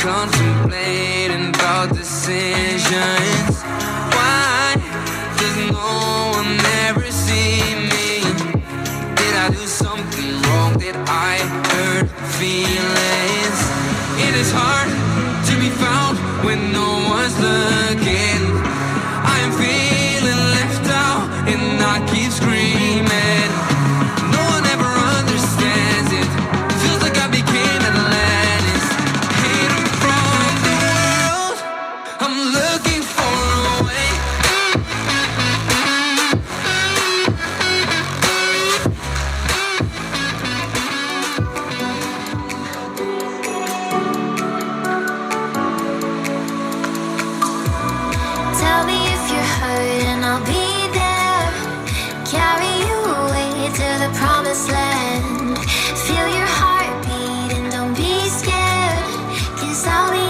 contemplating about decisions. Why does no one ever see me? Did I do something wrong? Did I hurt feelings? It is hard to be found when no one's looking. I am feeling left out and I keep screaming. No one ever understands it. Feels like I became Atlantis. Hidden from the world, I'm looking for a way. Tell me if you're hurt and I'll be there. Carry you away to the promised land. Feel your heartbeat and don't be scared, 'cause I'll be